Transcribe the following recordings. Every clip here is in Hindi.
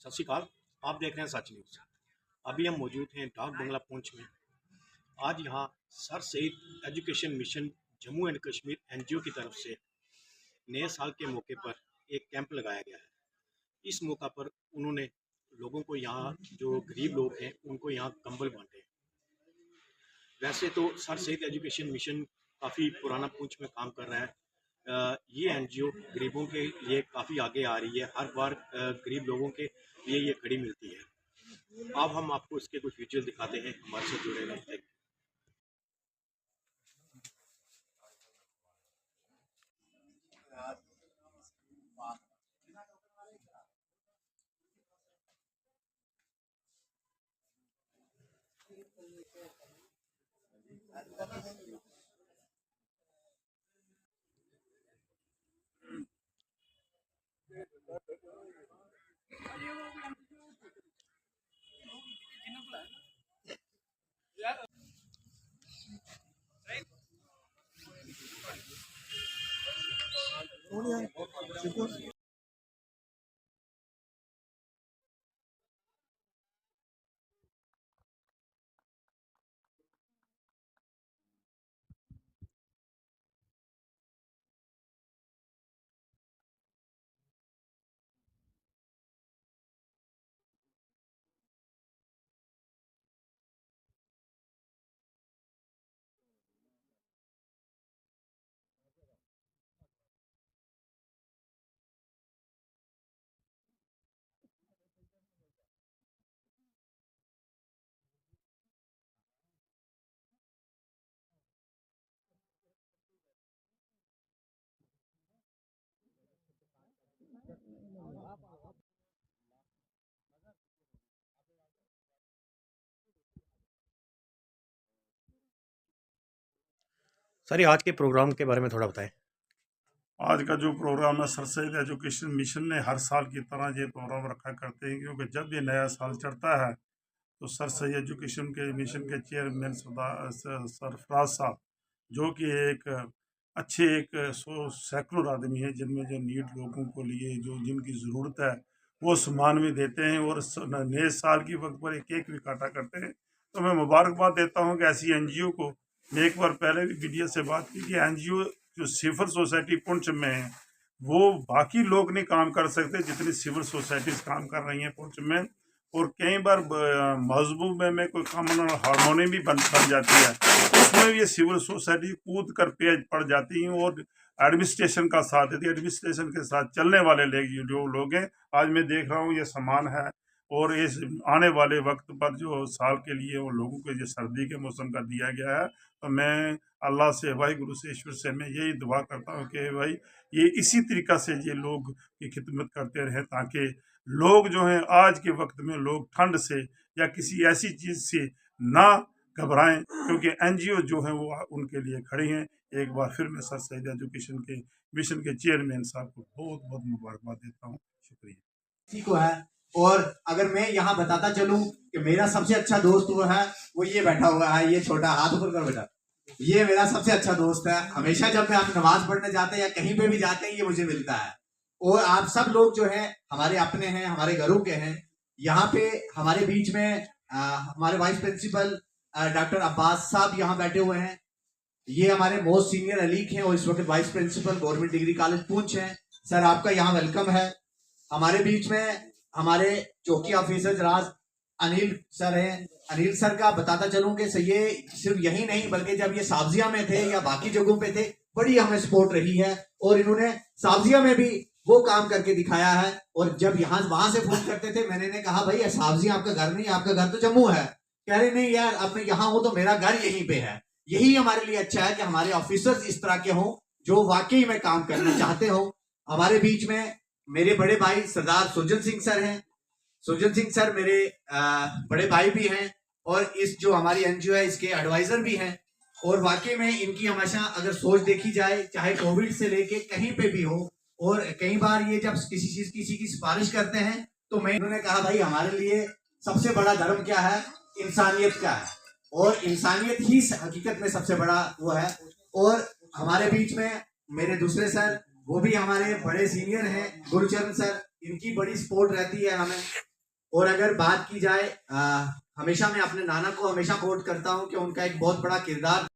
सत श्रीकाल। आप देख रहे हैं सच न्यूज़। अभी हम मौजूद हैं डाक बंगला पुंछ में। आज यहाँ sir Syed education mission Jammu and Kashmir NGO की तरफ से नए साल के मौके पर एक कैंप लगाया गया है। इस मौका पर उन्होंने लोगों को यहाँ जो गरीब लोग हैं उनको यहाँ कंबल बांटे। वैसे तो सर सैयद एजुकेशन मिशन काफ़ी पुराना पुंछ में काम कर रहा है। ये एनजीओ गरीबों के लिए काफ़ी आगे आ रही है। हर बार गरीब लोगों के लिए ये खड़ी मिलती है। अब हम आपको इसके कुछ विजुअल दिखाते हैं, हमारे साथ जुड़े रहें। सर, आज के प्रोग्राम के बारे में थोड़ा बताएं। आज का जो प्रोग्राम है सर सैयद एजुकेशन मिशन ने हर साल की तरह ये प्रोग्राम रखा करते हैं, क्योंकि जब ये नया साल चढ़ता है तो सर सैयद एजुकेशन के मिशन के चेयरमैन सरफराज साहब, जो कि एक अच्छे सैकड़ों आदमी है जिनमें जो नीड लोगों को लिए जो जिनकी ज़रूरत है वो सामान भी देते हैं और नए साल की वक्त पर एक केक भी काटा करते हैं। तो मैं मुबारकबाद देता हूँ कि ऐसी एनजीओ को, मैं एक बार पहले भी मीडिया से बात की कि एनजीओ जो सिविल सोसाइटी पुंछ में है वो बाकी लोग नहीं काम कर सकते जितनी सिविल सोसाइटीज काम कर रही हैं पुंछ में। और कई बार मजबूबे में कोई कॉमन हारमोनी भी बन जाती है, उसमें ये सिविल सोसाइटी कूद कर पेज पड़ जाती हैं और एडमिनिस्ट्रेशन का साथ देती है। एडमिनिस्ट्रेशन के साथ चलने वाले जो लोग हैं, आज मैं देख रहा हूँ ये सामान है और इस आने वाले वक्त पर जो साल के लिए वो लोगों के जो सर्दी के मौसम का दिया गया है, तो मैं अल्लाह से, वाहिगुरु से, ईश्वर से मैं यही दुआ करता हूँ कि भाई ये इसी तरीक़ा से ये लोग की खिदमत करते रहें, ताकि लोग जो हैं आज के वक्त में लोग ठंड से या किसी ऐसी चीज़ से ना घबराएं, क्योंकि एनजीओ जो हैं वो उनके लिए खड़ी हैं। एक बार फिर मैं सर सैयद एजुकेशन के मिशन के चेयरमैन साहब को बहुत बहुत मुबारकबाद देता हूँ। शुक्रिया। किसी को है। और अगर मैं यहाँ बताता चलूं कि मेरा सबसे अच्छा दोस्त वो है, वो ये बैठा हुआ है, ये छोटा हाथ ऊपर कर बेटा, ये मेरा सबसे अच्छा दोस्त है। हमेशा जब मैं आप नमाज पढ़ने जाते हैं या कहीं पे भी जाते हैं ये मुझे मिलता है। और आप सब लोग जो हैं हमारे अपने हैं, हमारे घरों के हैं। यहाँ पे हमारे बीच में हमारे वाइस प्रिंसिपल डॉक्टर अब्बास साहब यहाँ बैठे हुए हैं। ये हमारे मोस्ट सीनियर अलीक हैं और इस वक्त vice principal government degree college Poonch हैं। सर आपका यहाँ वेलकम है। हमारे बीच में हमारे चौकी ऑफिसर राज अनिल सर हैं। अनिल सर का बताता चलूं कि ये सिर्फ यही नहीं बल्कि जब ये साब्जिया में थे या बाकी जगहों पे थे बड़ी हमें सपोर्ट रही है और इन्होंने साब्जिया में भी वो काम करके दिखाया है। और जब यहाँ वहां से फोन करते थे मैंने कहा भाई साब्जिया आपका घर नहीं, आपका घर तो जम्मू है। कह रहे नहीं यार अब मैं यहाँ हूं तो मेरा घर यहीं पे है। यही हमारे लिए अच्छा है कि हमारे ऑफिसर्स इस तरह के हों जो वाकई में काम करना चाहते हो। हमारे बीच में मेरे बड़े भाई सरदार सुरजन सिंह सर हैं। सुरजन सिंह सर मेरे बड़े भाई भी हैं और इस जो हमारी एनजीओ है इसके एडवाइजर भी हैं। और वाकई में इनकी हमेशा अगर सोच देखी जाए चाहे कोविड से लेके कहीं पे भी हो, और कई बार ये जब किसी की सिफारिश करते हैं तो मैं इन्होंने कहा भाई हमारे लिए सबसे बड़ा धर्म क्या है, इंसानियत का है और इंसानियत ही हकीकत में सबसे बड़ा वो है। और हमारे बीच में मेरे दूसरे सर वो भी हमारे बड़े सीनियर हैं, गुरुचरण सर, इनकी बड़ी सपोर्ट रहती है हमें। और अगर बात की जाए हमेशा मैं अपने नाना को हमेशा कोट करता हूँ कि उनका एक बहुत बड़ा किरदार।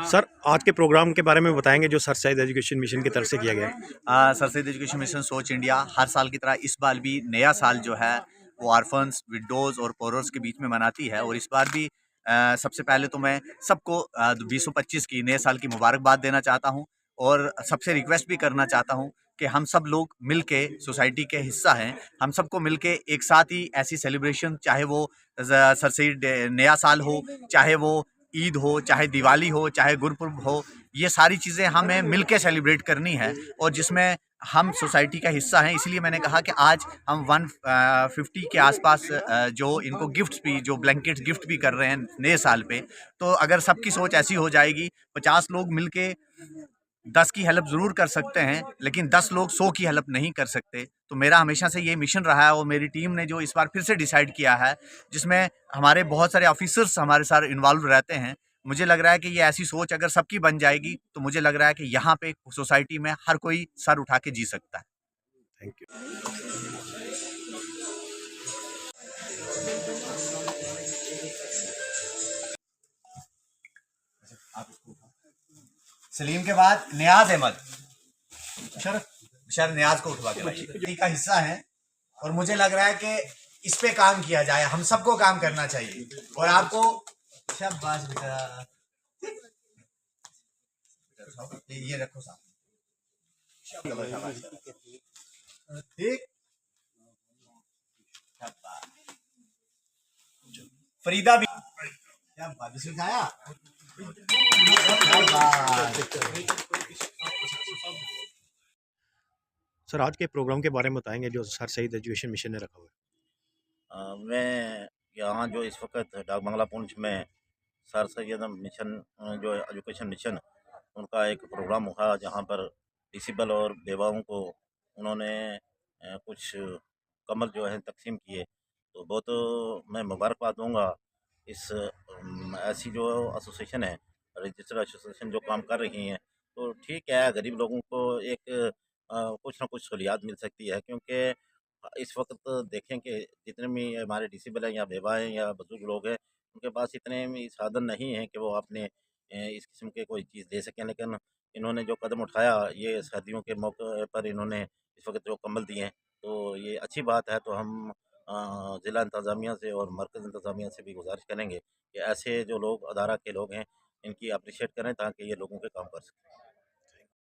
सर, आज के प्रोग्राम के बारे में बताएंगे जो सर सैयद एजुकेशन मिशन की तरफ से किया गया है। सर सैयद एजुकेशन मिशन सोच इंडिया हर साल की तरह इस बार भी नया साल जो है वो ऑर्फन्स, विडोज़ और पोरर्स के बीच में मनाती है। और इस बार भी सबसे पहले तो मैं सबको 2025 की नए साल की मुबारकबाद देना चाहता हूँ और सबसे रिक्वेस्ट भी करना चाहता हूँ कि हम सब लोग मिल के सोसाइटी के हिस्सा हैं, हम सबको मिल के एक साथ ही ऐसी सेलिब्रेशन, चाहे वो सर सैयद नया साल हो, चाहे वो ईद हो, चाहे दिवाली हो, चाहे गुरपुरब हो, ये सारी चीज़ें हमें मिल के सेलिब्रेट करनी है और जिसमें हम सोसाइटी का हिस्सा हैं। इसीलिए मैंने कहा कि आज हम 150 के आसपास जो इनको गिफ्ट्स भी, जो ब्लैंकेट्स गिफ्ट भी कर रहे हैं नए साल पे, तो अगर सबकी सोच ऐसी हो जाएगी, 50 लोग मिलके 10 की हेल्प ज़रूर कर सकते हैं, लेकिन 10 लोग 100 की हेल्प नहीं कर सकते। तो मेरा हमेशा से ये मिशन रहा है और मेरी टीम ने जो इस बार फिर से डिसाइड किया है, जिसमें हमारे बहुत सारे ऑफिसर्स हमारे साथ इन्वॉल्व रहते हैं, मुझे लग रहा है कि ये ऐसी सोच अगर सबकी बन जाएगी, तो मुझे लग रहा है कि यहाँ पे सोसाइटी में हर कोई सर उठा के जी सकता है। Thank you. सलीम के बाद नियाज अहमद, शर नियाज को उठवा के लाइए, का हिस्सा है और मुझे लग रहा है कि इस पे काम किया जाए, हम सबको काम करना चाहिए। और आपको शाबाश बेटा, ये रखो साथ, ठीक। फरीदा भी क्या बात सिखाया। सर, आज के प्रोग्राम के बारे में बताएंगे जो सर सैयद एजुकेशन मिशन ने रखा हुआ है। मैं यहाँ जो इस वक्त डाक बंगला पुंछ में सर सैयद मिशन जो एजुकेशन मिशन, उनका एक प्रोग्राम हुआ जहाँ पर डिसेबल और बेवाओं को उन्होंने कुछ कम्बल जो है तकसीम किए। तो बहुत मैं मुबारकबाद दूंगा इस ऐसी जो एसोसिएशन है, रजिस्टर्ड एसोसिएशन जो काम कर रही हैं। तो ठीक है, गरीब लोगों को एक कुछ ना कुछ सहूलियात मिल सकती है, क्योंकि इस वक्त देखें कि जितने भी हमारे डिसेबल हैं या बेवा हैं या बुजुर्ग लोग हैं, उनके पास इतने भी साधन नहीं हैं कि वो अपने इस किस्म के कोई चीज़ दे सकें। लेकिन इन्होंने जो कदम उठाया, ये सर्दियों के मौके पर इन्होंने इस वक्त जो कंबल दिए हैं, तो ये अच्छी बात है। तो हम ज़िला इंतज़ामिया से और मरकज़ इंतज़ामिया से भी गुजारिश करेंगे कि ऐसे जो लोग अदारा के लोग हैं, इनकी अप्रिशिएट करें ताकि ये लोगों के काम कर सकें।